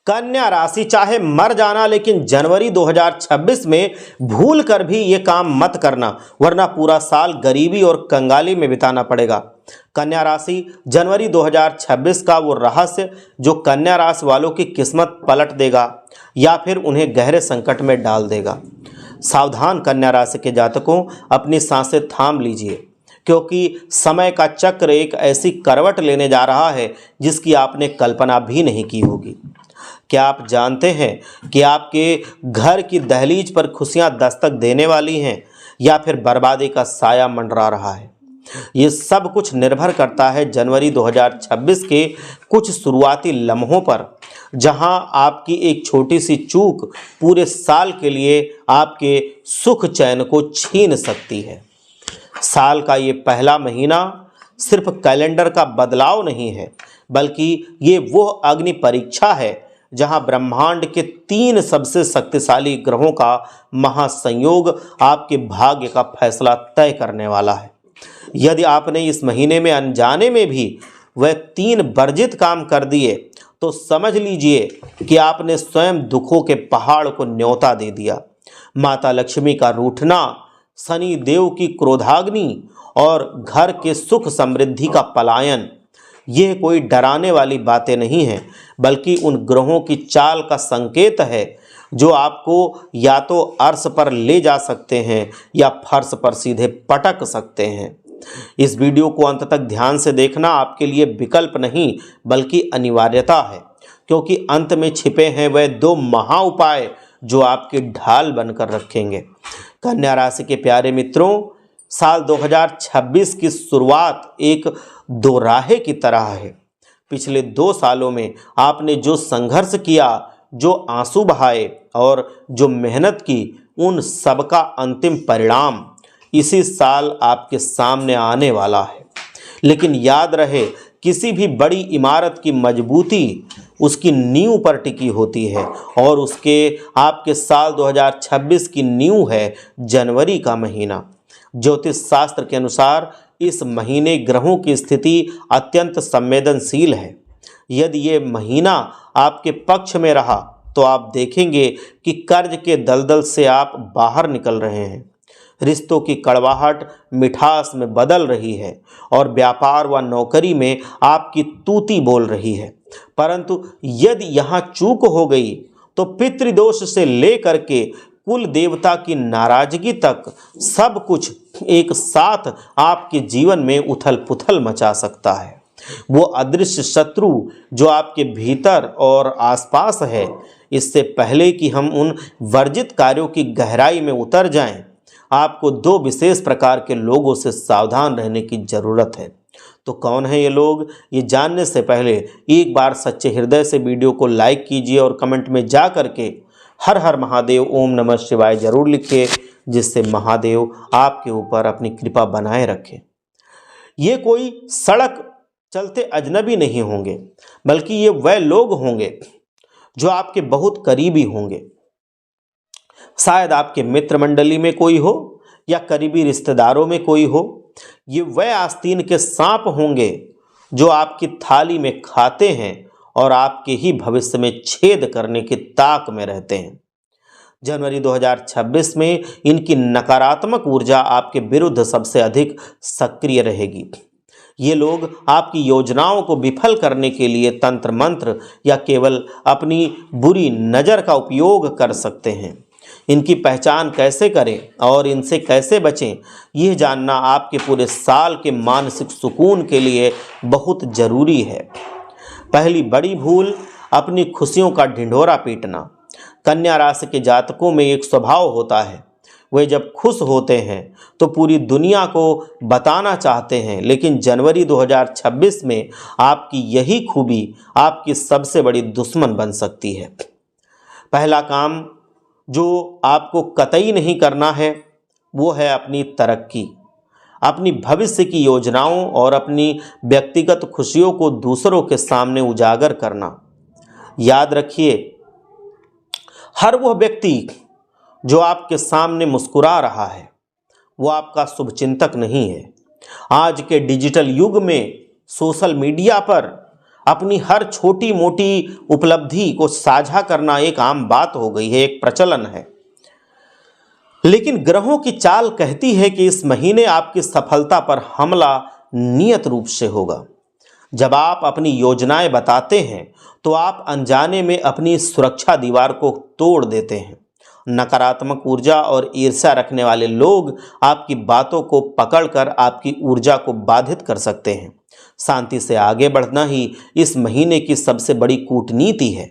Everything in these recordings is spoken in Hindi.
कन्या राशि, चाहे मर जाना लेकिन जनवरी 2026 में भूल कर भी ये काम मत करना, वरना पूरा साल गरीबी और कंगाली में बिताना पड़ेगा। कन्या राशि, जनवरी 2026 का वो रहस्य जो कन्या राशि वालों की किस्मत पलट देगा या फिर उन्हें गहरे संकट में डाल देगा। सावधान कन्या राशि के जातकों, अपनी सांसें थाम लीजिए, क्योंकि समय का चक्र एक ऐसी करवट लेने जा रहा है जिसकी आपने कल्पना भी नहीं की होगी। क्या आप जानते हैं कि आपके घर की दहलीज पर खुशियां दस्तक देने वाली हैं या फिर बर्बादी का साया मंडरा रहा है? ये सब कुछ निर्भर करता है जनवरी 2026 के कुछ शुरुआती लम्हों पर, जहां आपकी एक छोटी सी चूक पूरे साल के लिए आपके सुख चैन को छीन सकती है। साल का ये पहला महीना सिर्फ कैलेंडर का बदलाव नहीं है, बल्कि ये वो अग्नि परीक्षा है जहां ब्रह्मांड के 3 सबसे शक्तिशाली ग्रहों का महासंयोग आपके भाग्य का फैसला तय करने वाला है। यदि आपने इस महीने में अनजाने में भी वह 3 वर्जित काम कर दिए तो समझ लीजिए कि आपने स्वयं दुखों के पहाड़ को न्योता दे दिया। माता लक्ष्मी का रूठना, शनि देव की क्रोधाग्नि और घर के सुख समृद्धि का पलायन, यह कोई डराने वाली बातें नहीं हैं, बल्कि उन ग्रहों की चाल का संकेत है जो आपको या तो अर्श पर ले जा सकते हैं या फर्श पर सीधे पटक सकते हैं। इस वीडियो को अंत तक ध्यान से देखना आपके लिए विकल्प नहीं बल्कि अनिवार्यता है, क्योंकि अंत में छिपे हैं वह 2 महा उपाय जो आपकी ढाल बनकर रखेंगे। कन्या राशि के प्यारे मित्रों, साल 2026 की शुरुआत एक दोराहे की तरह है। पिछले 2 सालों में आपने जो संघर्ष किया, जो आंसू बहाए और जो मेहनत की, उन सबका अंतिम परिणाम इसी साल आपके सामने आने वाला है। लेकिन याद रहे, किसी भी बड़ी इमारत की मजबूती उसकी नींव पर टिकी होती है और उसके आपके साल 2026 की नींव है जनवरी का महीना। ज्योतिष शास्त्र के अनुसार इस महीने ग्रहों की स्थिति अत्यंत संवेदनशील है। यदि ये महीना आपके पक्ष में रहा तो आप देखेंगे कि कर्ज के दलदल से आप बाहर निकल रहे हैं, रिश्तों की कड़वाहट मिठास में बदल रही है और व्यापार व नौकरी में आपकी तूती बोल रही है। परंतु यदि यहाँ चूक हो गई तो पितृदोष से लेकर के कुल देवता की नाराजगी तक सब कुछ एक साथ आपके जीवन में उथल पुथल मचा सकता है। वो अदृश्य शत्रु जो आपके भीतर और आसपास है, इससे पहले कि हम उन वर्जित कार्यों की गहराई में उतर जाएं, आपको 2 विशेष प्रकार के लोगों से सावधान रहने की जरूरत है। तो कौन है ये लोग? ये जानने से पहले एक बार सच्चे हृदय से वीडियो को लाइक कीजिए और कमेंट में जा करके हर हर महादेव ओम नमः शिवाय जरूर लिखिए, जिससे महादेव आपके ऊपर अपनी कृपा बनाए रखें। ये कोई सड़क चलते अजनबी नहीं होंगे, बल्कि ये वह लोग होंगे जो आपके बहुत करीबी होंगे। शायद आपके मित्र मंडली में कोई हो या करीबी रिश्तेदारों में कोई हो। ये वह आस्तीन के सांप होंगे जो आपकी थाली में खाते हैं और आपके ही भविष्य में छेद करने की ताक में रहते हैं। जनवरी 2026 में इनकी नकारात्मक ऊर्जा आपके विरुद्ध सबसे अधिक सक्रिय रहेगी। ये लोग आपकी योजनाओं को विफल करने के लिए तंत्र मंत्र या केवल अपनी बुरी नज़र का उपयोग कर सकते हैं। इनकी पहचान कैसे करें और इनसे कैसे बचें, यह जानना आपके पूरे साल के मानसिक सुकून के लिए बहुत ज़रूरी है। पहली बड़ी भूल, अपनी खुशियों का ढिंढोरा पीटना। कन्या राशि के जातकों में एक स्वभाव होता है, वे जब खुश होते हैं तो पूरी दुनिया को बताना चाहते हैं, लेकिन जनवरी 2026 में आपकी यही खूबी आपकी सबसे बड़ी दुश्मन बन सकती है। पहला काम जो आपको कतई नहीं करना है वो है अपनी तरक्की, अपनी भविष्य की योजनाओं और अपनी व्यक्तिगत खुशियों को दूसरों के सामने उजागर करना। याद रखिए, हर वह व्यक्ति जो आपके सामने मुस्कुरा रहा है वो आपका शुभचिंतक नहीं है। आज के डिजिटल युग में सोशल मीडिया पर अपनी हर छोटी मोटी उपलब्धि को साझा करना एक आम बात हो गई है, एक प्रचलन है। लेकिन ग्रहों की चाल कहती है कि इस महीने आपकी सफलता पर हमला नियत रूप से होगा। जब आप अपनी योजनाएं बताते हैं तो आप अनजाने में अपनी सुरक्षा दीवार को तोड़ देते हैं। नकारात्मक ऊर्जा और ईर्ष्या रखने वाले लोग आपकी बातों को पकड़कर आपकी ऊर्जा को बाधित कर सकते हैं। शांति से आगे बढ़ना ही इस महीने की सबसे बड़ी कूटनीति है।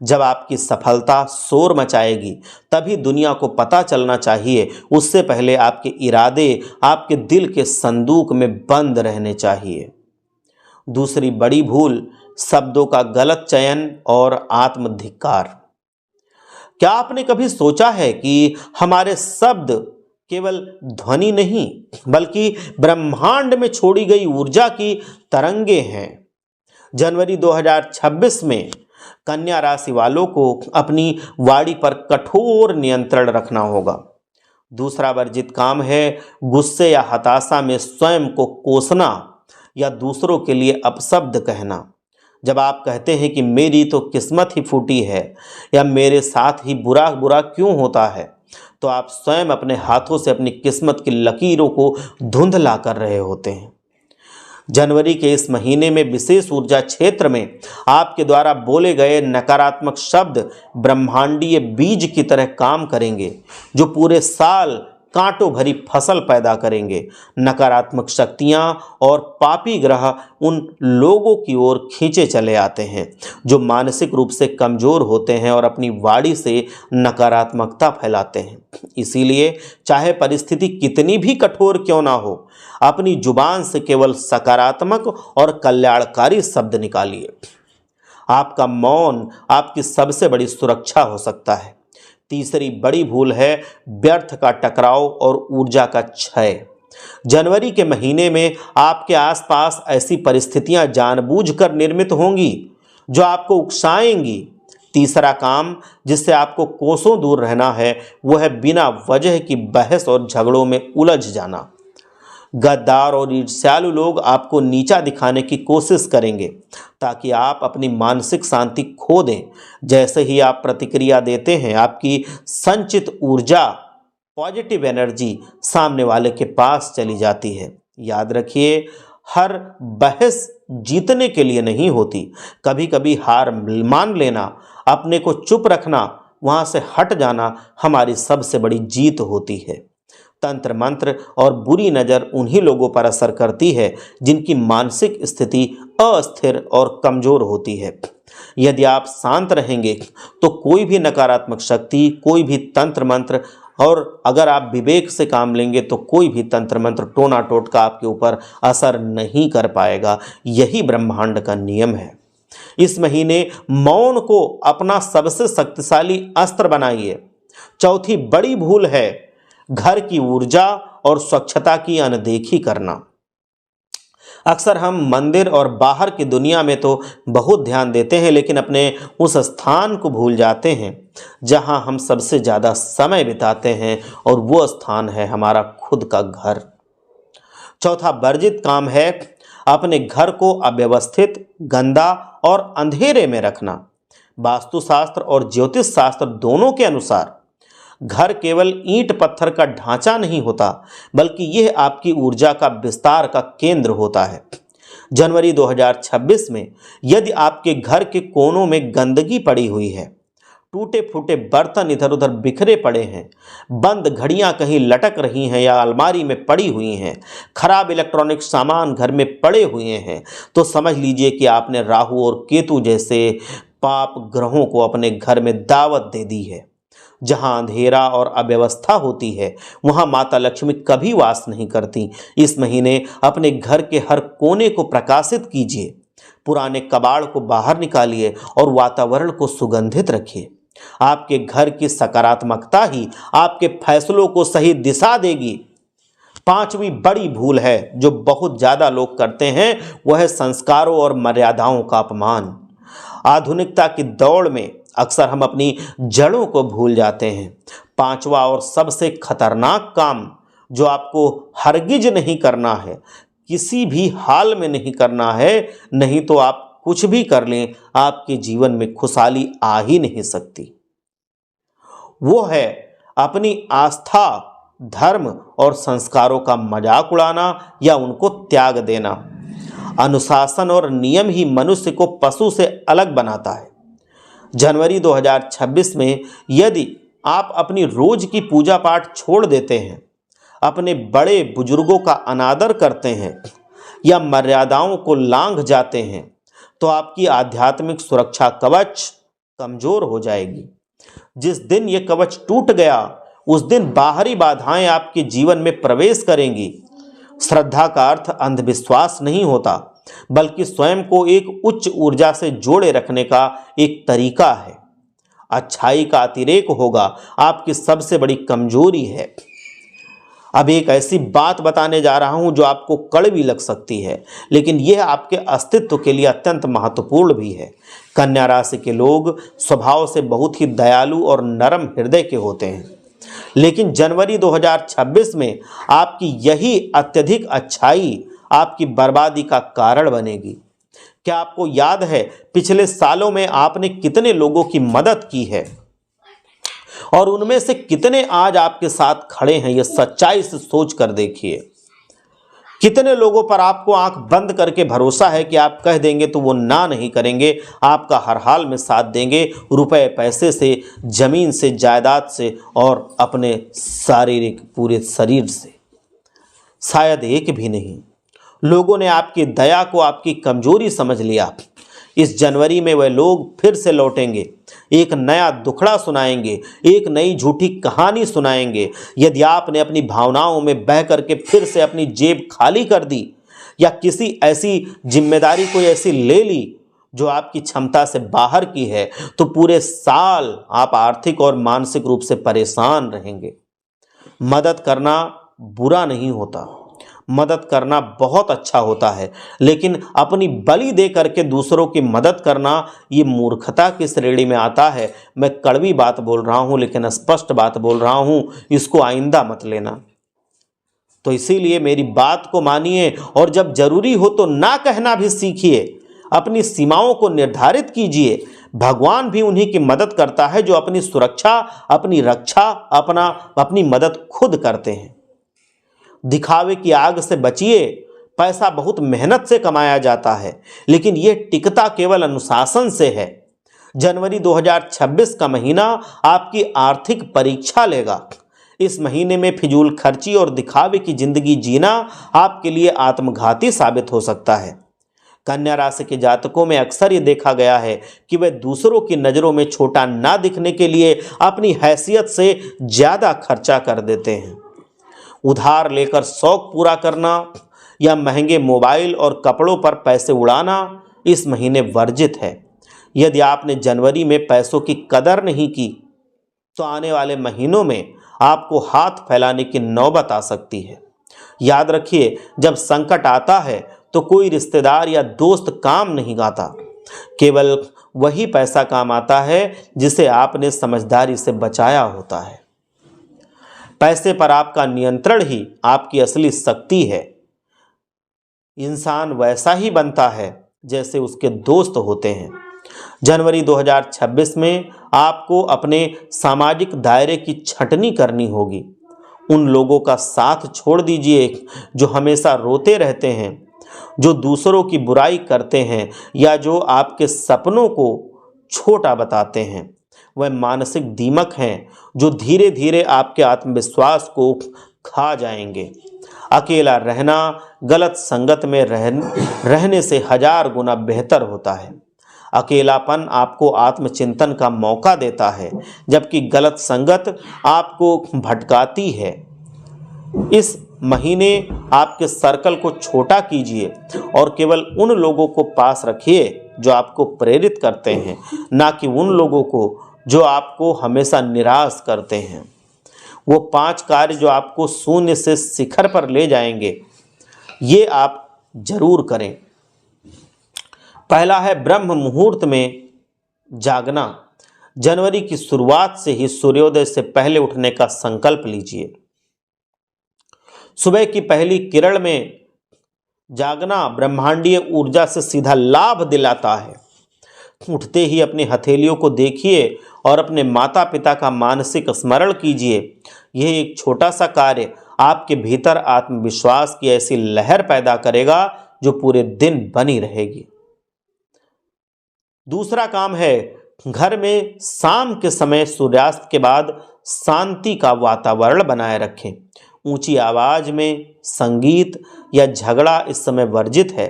जब आपकी सफलता शोर मचाएगी तभी दुनिया को पता चलना चाहिए, उससे पहले आपके इरादे आपके दिल के संदूक में बंद रहने चाहिए। दूसरी बड़ी भूल, शब्दों का गलत चयन और आत्मधिक्कार। क्या आपने कभी सोचा है कि हमारे शब्द केवल ध्वनि नहीं बल्कि ब्रह्मांड में छोड़ी गई ऊर्जा की तरंगे हैं। जनवरी 2026 में कन्या राशि वालों को अपनी वाणी पर कठोर नियंत्रण रखना होगा। दूसरा वर्जित काम है गुस्से या हताशा में स्वयं को कोसना या दूसरों के लिए अपशब्द कहना। जब आप कहते हैं कि मेरी तो किस्मत ही फूटी है या मेरे साथ ही बुरा बुरा क्यों होता है, तो आप स्वयं अपने हाथों से अपनी किस्मत की लकीरों को धुंधला कर रहे होते हैं। जनवरी के इस महीने में विशेष ऊर्जा क्षेत्र में आपके द्वारा बोले गए नकारात्मक शब्द ब्रह्मांडीय बीज की तरह काम करेंगे, जो पूरे साल कांटों भरी फसल पैदा करेंगे। नकारात्मक शक्तियां और पापी ग्रह उन लोगों की ओर खींचे चले आते हैं जो मानसिक रूप से कमजोर होते हैं और अपनी वाणी से नकारात्मकता फैलाते हैं। इसीलिए चाहे परिस्थिति कितनी भी कठोर क्यों ना हो, अपनी जुबान से केवल सकारात्मक और कल्याणकारी शब्द निकालिए। आपका मौन आपकी सबसे बड़ी सुरक्षा हो सकता है। तीसरी बड़ी भूल है व्यर्थ का टकराव और ऊर्जा का क्षय। जनवरी के महीने में आपके आसपास ऐसी परिस्थितियां जानबूझकर निर्मित होंगी जो आपको उकसाएंगी। तीसरा काम जिससे आपको कोसों दूर रहना है वह है बिना वजह की बहस और झगड़ों में उलझ जाना। गद्दार और ईर्ष्यालु लोग आपको नीचा दिखाने की कोशिश करेंगे ताकि आप अपनी मानसिक शांति खो दें। जैसे ही आप प्रतिक्रिया देते हैं, आपकी संचित ऊर्जा, पॉजिटिव एनर्जी सामने वाले के पास चली जाती है। याद रखिए, हर बहस जीतने के लिए नहीं होती। कभी कभी हार मान लेना, अपने को चुप रखना, वहाँ से हट जाना हमारी सबसे बड़ी जीत होती है। तंत्र मंत्र और बुरी नज़र उन्हीं लोगों पर असर करती है जिनकी मानसिक स्थिति अस्थिर और कमजोर होती है। यदि आप शांत रहेंगे तो कोई भी नकारात्मक शक्ति, कोई भी तंत्र मंत्र, और अगर आप विवेक से काम लेंगे तो कोई भी तंत्र मंत्र टोना टोटका आपके ऊपर असर नहीं कर पाएगा। यही ब्रह्मांड का नियम है। इस महीने मौन को अपना सबसे शक्तिशाली अस्त्र बनाइए। चौथी बड़ी भूल है घर की ऊर्जा और स्वच्छता की अनदेखी करना। अक्सर हम मंदिर और बाहर की दुनिया में तो बहुत ध्यान देते हैं, लेकिन अपने उस स्थान को भूल जाते हैं जहां हम सबसे ज़्यादा समय बिताते हैं, और वो स्थान है हमारा खुद का घर। चौथा वर्जित काम है अपने घर को अव्यवस्थित, गंदा और अंधेरे में रखना। वास्तुशास्त्र और ज्योतिष शास्त्र दोनों के अनुसार घर केवल ईंट पत्थर का ढांचा नहीं होता, बल्कि यह आपकी ऊर्जा का विस्तार का केंद्र होता है। जनवरी 2026 में यदि आपके घर के कोनों में गंदगी पड़ी हुई है, टूटे फूटे बर्तन इधर उधर बिखरे पड़े हैं, बंद घड़ियां कहीं लटक रही हैं या अलमारी में पड़ी हुई हैं, खराब इलेक्ट्रॉनिक सामान घर में पड़े हुए हैं, तो समझ लीजिए कि आपने राहु और केतु जैसे पाप ग्रहों को अपने घर में दावत दे दी है। जहां अंधेरा और अव्यवस्था होती है वहां माता लक्ष्मी कभी वास नहीं करती। इस महीने अपने घर के हर कोने को प्रकाशित कीजिए, पुराने कबाड़ को बाहर निकालिए और वातावरण को सुगंधित रखिए। आपके घर की सकारात्मकता ही आपके फैसलों को सही दिशा देगी। पांचवी बड़ी भूल है जो बहुत ज्यादा लोग करते हैं, वह है संस्कारों और मर्यादाओं का अपमान। आधुनिकता की दौड़ में अक्सर हम अपनी जड़ों को भूल जाते हैं। पांचवा और सबसे खतरनाक काम जो आपको हरगिज नहीं करना है, किसी भी हाल में नहीं करना है, नहीं तो आप कुछ भी कर लें, आपके जीवन में खुशहाली आ ही नहीं सकती। वो है अपनी आस्था, धर्म और संस्कारों का मजाक उड़ाना या उनको त्याग देना। अनुशासन और नियम ही मनुष्य को पशु से अलग बनाता है। जनवरी 2026 में यदि आप अपनी रोज की पूजा पाठ छोड़ देते हैं, अपने बड़े बुजुर्गों का अनादर करते हैं या मर्यादाओं को लांघ जाते हैं, तो आपकी आध्यात्मिक सुरक्षा कवच कमजोर हो जाएगी। जिस दिन ये कवच टूट गया, उस दिन बाहरी बाधाएं आपके जीवन में प्रवेश करेंगी। श्रद्धा का अर्थ अंधविश्वास नहीं होता, बल्कि स्वयं को एक उच्च ऊर्जा से जोड़े रखने का एक तरीका है। अच्छाई का अतिरेक होगा आपकी सबसे बड़ी कमजोरी है। अब एक ऐसी बात बताने जा रहा हूं जो आपको कड़वी लग सकती है, लेकिन यह आपके अस्तित्व के लिए अत्यंत महत्वपूर्ण भी है। कन्या राशि के लोग स्वभाव से बहुत ही दयालु और नरम हृदय के होते हैं, लेकिन जनवरी 2026 में आपकी यही अत्यधिक अच्छाई आपकी बर्बादी का कारण बनेगी। क्या आपको याद है पिछले सालों में आपने कितने लोगों की मदद की है और उनमें से कितने आज आपके साथ खड़े हैं? यह सच्चाई से सोच कर देखिए। कितने लोगों पर आपको आंख बंद करके भरोसा है कि आप कह देंगे तो वो ना नहीं करेंगे, आपका हर हाल में साथ देंगे, रुपए पैसे से, जमीन से, जायदाद से और अपने शारीरिक पूरे शरीर से। शायद एक भी नहीं। लोगों ने आपकी दया को आपकी कमजोरी समझ लिया। इस जनवरी में वह लोग फिर से लौटेंगे, एक नया दुखड़ा सुनाएंगे, एक नई झूठी कहानी सुनाएंगे। यदि आपने अपनी भावनाओं में बह करके फिर से अपनी जेब खाली कर दी या किसी ऐसी जिम्मेदारी कोई ऐसी ले ली जो आपकी क्षमता से बाहर की है, तो पूरे साल आप आर्थिक और मानसिक रूप से परेशान रहेंगे। मदद करना बुरा नहीं होता, मदद करना बहुत अच्छा होता है, लेकिन अपनी बलि दे करके दूसरों की मदद करना ये मूर्खता की श्रेणी में आता है। मैं कड़वी बात बोल रहा हूँ, लेकिन स्पष्ट बात बोल रहा हूँ, इसको आइंदा मत लेना। तो इसीलिए मेरी बात को मानिए और जब जरूरी हो तो ना कहना भी सीखिए। अपनी सीमाओं को निर्धारित कीजिए। भगवान भी उन्हीं की मदद करता है जो अपनी सुरक्षा, अपनी रक्षा, अपनी मदद खुद करते हैं। दिखावे की आग से बचिए। पैसा बहुत मेहनत से कमाया जाता है, लेकिन यह टिकता केवल अनुशासन से है। जनवरी 2026 का महीना आपकी आर्थिक परीक्षा लेगा। इस महीने में फिजूल खर्ची और दिखावे की जिंदगी जीना आपके लिए आत्मघाती साबित हो सकता है। कन्या राशि के जातकों में अक्सर ये देखा गया है कि वे दूसरों की नज़रों में छोटा ना दिखने के लिए अपनी हैसियत से ज़्यादा खर्चा कर देते हैं। उधार लेकर शौक पूरा करना या महंगे मोबाइल और कपड़ों पर पैसे उड़ाना इस महीने वर्जित है। यदि आपने जनवरी में पैसों की कदर नहीं की, तो आने वाले महीनों में आपको हाथ फैलाने की नौबत आ सकती है। याद रखिए, जब संकट आता है तो कोई रिश्तेदार या दोस्त काम नहीं आता, केवल वही पैसा काम आता है जिसे आपने समझदारी से बचाया होता है। पैसे पर आपका नियंत्रण ही आपकी असली शक्ति है। इंसान वैसा ही बनता है जैसे उसके दोस्त होते हैं। जनवरी 2026 में आपको अपने सामाजिक दायरे की छंटनी करनी होगी। उन लोगों का साथ छोड़ दीजिए जो हमेशा रोते रहते हैं, जो दूसरों की बुराई करते हैं या जो आपके सपनों को छोटा बताते हैं। वह मानसिक दीमक हैं जो धीरे धीरे आपके आत्मविश्वास को खा जाएंगे। अकेला रहना गलत संगत में रहने से 1000 गुना बेहतर होता है। अकेलापन आपको आत्मचिंतन का मौका देता है, जबकि गलत संगत आपको भटकाती है। इस महीने आपके सर्कल को छोटा कीजिए और केवल उन लोगों को पास रखिए जो आपको प्रेरित करते हैं, ना कि उन लोगों को जो आपको हमेशा निराश करते हैं। वो 5 कार्य जो आपको शून्य से शिखर पर ले जाएंगे, ये आप जरूर करें। पहला है ब्रह्म मुहूर्त में जागना। जनवरी की शुरुआत से ही सूर्योदय से पहले उठने का संकल्प लीजिए। सुबह की पहली किरण में जागना ब्रह्मांडीय ऊर्जा से सीधा लाभ दिलाता है। उठते ही अपनी हथेलियों को देखिए और अपने माता पिता का मानसिक स्मरण कीजिए। यह एक छोटा सा कार्य आपके भीतर आत्मविश्वास की ऐसी लहर पैदा करेगा जो पूरे दिन बनी रहेगी। दूसरा काम है, घर में शाम के समय सूर्यास्त के बाद शांति का वातावरण बनाए रखें। ऊंची आवाज में संगीत या झगड़ा इस समय वर्जित है।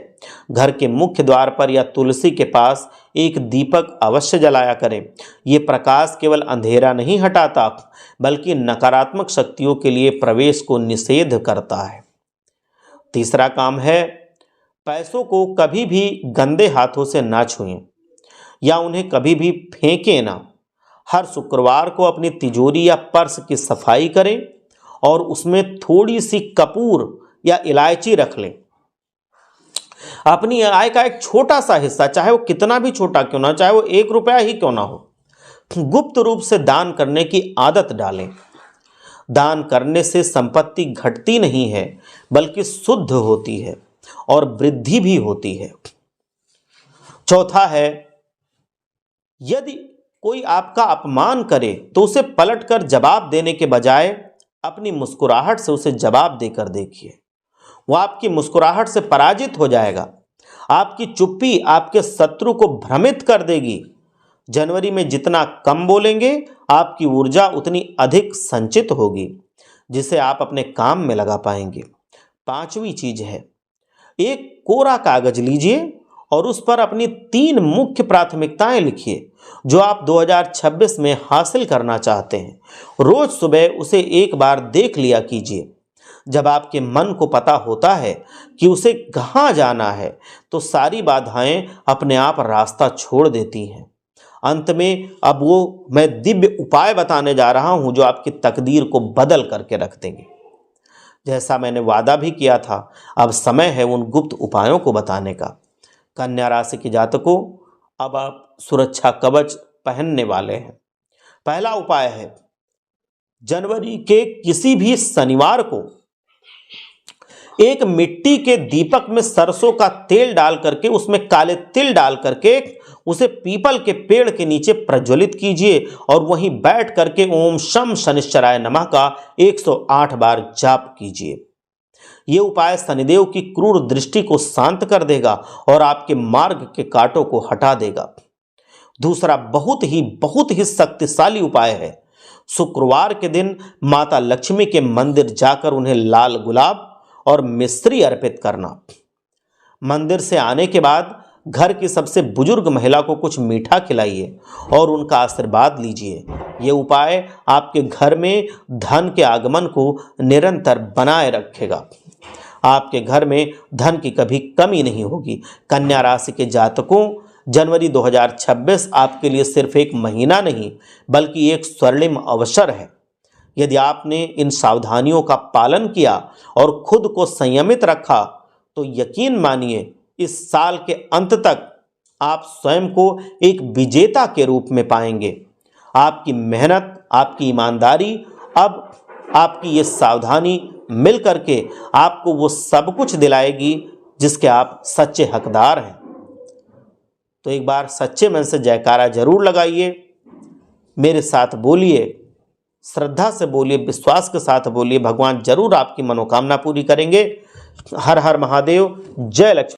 घर के मुख्य द्वार पर या तुलसी के पास एक दीपक अवश्य जलाया करें। ये प्रकाश केवल अंधेरा नहीं हटाता बल्कि नकारात्मक शक्तियों के लिए प्रवेश को निषेध करता है। तीसरा काम है, पैसों को कभी भी गंदे हाथों से ना छुएं या उन्हें कभी भी फेंकें ना। हर शुक्रवार को अपनी तिजोरी या पर्स की सफाई करें और उसमें थोड़ी सी कपूर या इलायची रख लें। अपनी आय का एक छोटा सा हिस्सा, चाहे वो कितना भी छोटा क्यों ना, चाहे वो 1 रुपया ही क्यों ना हो, गुप्त रूप से दान करने की आदत डालें। दान करने से संपत्ति घटती नहीं है बल्कि शुद्ध होती है और वृद्धि भी होती है। चौथा है, यदि कोई आपका अपमान करे तो उसे पलटकर जवाब देने के बजाय अपनी मुस्कुराहट से उसे जवाब देकर देखिए। वो आपकी मुस्कुराहट से पराजित हो जाएगा। आपकी चुप्पी आपके शत्रु को भ्रमित कर देगी। जनवरी में जितना कम बोलेंगे आपकी ऊर्जा उतनी अधिक संचित होगी जिसे आप अपने काम में लगा पाएंगे। पांचवी चीज है, एक कोरा कागज लीजिए और उस पर अपनी 3 मुख्य प्राथमिकताएं लिखिए जो आप 2026 में हासिल करना चाहते हैं। रोज सुबह उसे एक बार देख लिया कीजिए। जब आपके मन को पता होता है कि उसे कहाँ जाना है तो सारी बाधाएं अपने आप रास्ता छोड़ देती हैं। अंत में अब वो मैं दिव्य उपाय बताने जा रहा हूं जो आपकी तकदीर को बदल करके रख देंगे। जैसा मैंने वादा भी किया था, अब समय है उन गुप्त उपायों को बताने का। कन्या राशि के जातकों, अब आप सुरक्षा कवच पहनने वाले हैं। पहला उपाय है, जनवरी के किसी भी शनिवार को एक मिट्टी के दीपक में सरसों का तेल डाल करके उसमें काले तिल डाल करके उसे पीपल के पेड़ के नीचे प्रज्वलित कीजिए और वहीं बैठ करके ओम शम शनिश्चराय नमः का 108 बार जाप कीजिए। ये उपाय शनिदेव की क्रूर दृष्टि को शांत कर देगा और आपके मार्ग के कांटों को हटा देगा। दूसरा बहुत ही शक्तिशाली उपाय है, शुक्रवार के दिन माता लक्ष्मी के मंदिर जाकर उन्हें लाल गुलाब और मिश्री अर्पित करना। मंदिर से आने के बाद घर की सबसे बुजुर्ग महिला को कुछ मीठा खिलाइए और उनका आशीर्वाद लीजिए। ये उपाय आपके घर में धन के आगमन को निरंतर बनाए रखेगा। आपके घर में धन की कभी कमी नहीं होगी। कन्या राशि के जातकों, जनवरी 2026 आपके लिए सिर्फ एक महीना नहीं बल्कि एक स्वर्णिम अवसर है। यदि आपने इन सावधानियों का पालन किया और खुद को संयमित रखा तो यकीन मानिए इस साल के अंत तक आप स्वयं को एक विजेता के रूप में पाएंगे। आपकी मेहनत, आपकी ईमानदारी, अब आपकी ये सावधानी मिल करके आपको वो सब कुछ दिलाएगी जिसके आप सच्चे हकदार हैं। तो एक बार सच्चे मन से जयकारा जरूर लगाइए, मेरे साथ बोलिए, श्रद्धा से बोलिए, विश्वास के साथ बोलिए। भगवान जरूर आपकी मनोकामना पूरी करेंगे। हर हर महादेव। जय लक्ष्मी।